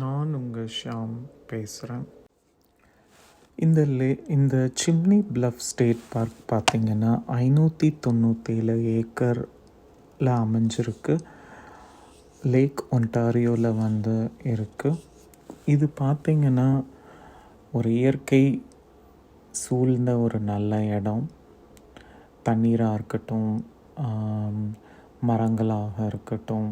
நான் உங்கள் ஷாம் பேசுகிறேன். இந்த சிம்னி பிளஃப் ஸ்டேட் பார்க் பார்த்திங்கன்னா 597 ஏக்கரில் அமைஞ்சிருக்கு. லேக் ஒன்டாரியோவில் வந்து இருக்குது. இது பார்த்திங்கன்னா ஒரு இயற்கை சூழ்ந்த ஒரு நல்ல இடம். தண்ணீராக இருக்கட்டும், மரங்களாக இருக்கட்டும்,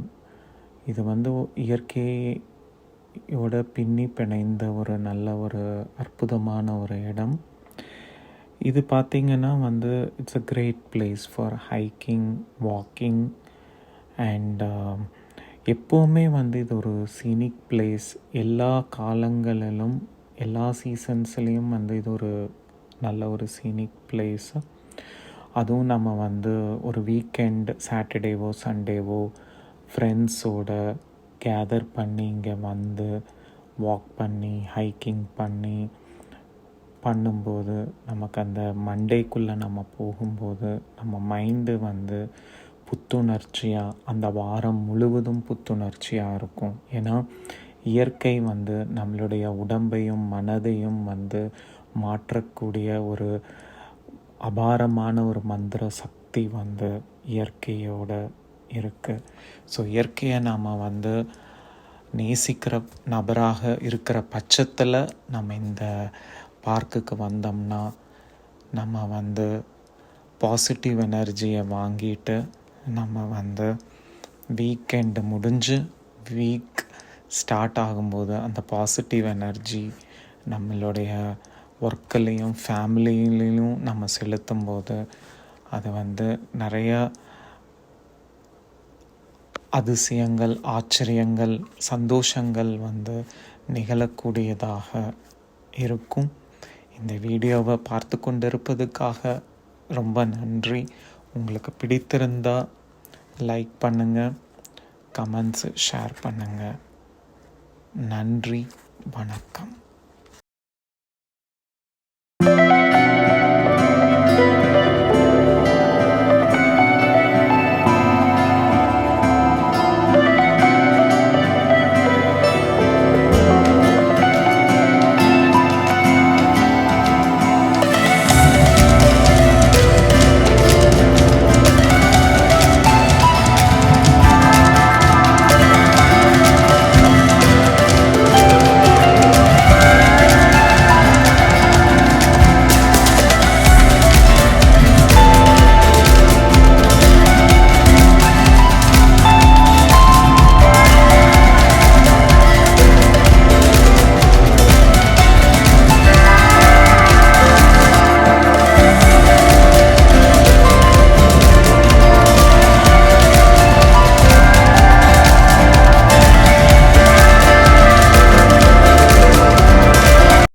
இது வந்து இயற்கையோட பின்னி பிணைந்த ஒரு நல்ல ஒரு அற்புதமான ஒரு இடம். இது பார்த்திங்கன்னா வந்து it's a great place for hiking, walking and எப்போவுமே வந்து இது ஒரு சீனிக் பிளேஸ். எல்லா காலங்களிலும் எல்லா சீசன்ஸ்லேயும் வந்து இது ஒரு நல்ல ஒரு சீனிக் பிளேஸ். அதுவும் நம்ம வந்து ஒரு வீக்கெண்ட் சாட்டர்டேவோ சண்டேவோ ஃப்ரெண்ட்ஸோட கேதர் பண்ணி இங்கே வந்து வாக் பண்ணி ஹைக்கிங் பண்ணும்போது நமக்கு அந்த மண்டேக்குள்ளே நம்ம போகும்போது நம்ம மைண்டு வந்து புத்துணர்ச்சியாக, அந்த வாரம் முழுவதும் புத்துணர்ச்சியாக இருக்கும். ஏன்னா இயற்கை வந்து நம்மளுடைய உடம்பையும் மனதையும் வந்து மாற்றக்கூடிய ஒரு அபாரமான ஒரு மந்திர சக்தி வந்து இயற்கையோட இருக்குது. ஸோ இயற்கையை நாம் வந்து நேசிக்கிற நபராக இருக்கிற பட்சத்தில் நம்ம இந்த பார்க்குக்கு வந்தோம்னா நம்ம வந்து பாசிட்டிவ் எனர்ஜியை வாங்கிட்டு நம்ம வந்து வீக்கெண்டு முடிஞ்சு வீக் ஸ்டார்ட் ஆகும்போது அந்த பாசிட்டிவ் எனர்ஜி நம்மளுடைய ஒர்க்குலேயும் ஃபேமிலியிலையும் நம்ம செலுத்தும் போது அது வந்து நிறைய அதிசயங்கள், ஆச்சரியங்கள், சந்தோஷங்கள் வந்து நிகழக்கூடியதாக இருக்கும். இந்த வீடியோவை பார்த்து கொண்டிருப்பதுக்காக ரொம்ப நன்றி. உங்களுக்கு பிடித்திருந்தால் லைக் பண்ணுங்கள், கமெண்ட்ஸ் ஷேர் பண்ணுங்கள். நன்றி, வணக்கம்.